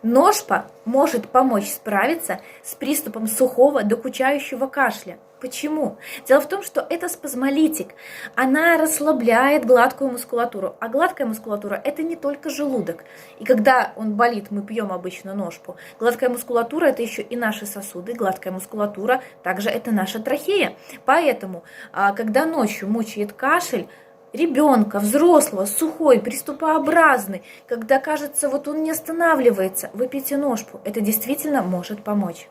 Ножпа может помочь справиться с приступом сухого докучающего кашля. Почему? Дело в том, что это спазмолитик. Она расслабляет гладкую мускулатуру. А гладкая мускулатура – это не только желудок. И когда он болит, мы пьем обычно ножпу. Гладкая мускулатура – это еще и наши сосуды. Гладкая мускулатура – также это наша трахея. Поэтому, когда ночью мучает кашель, ребенка, взрослого, сухой, приступообразный, когда кажется, вот он не останавливается, выпейте ножпу. Это действительно может помочь.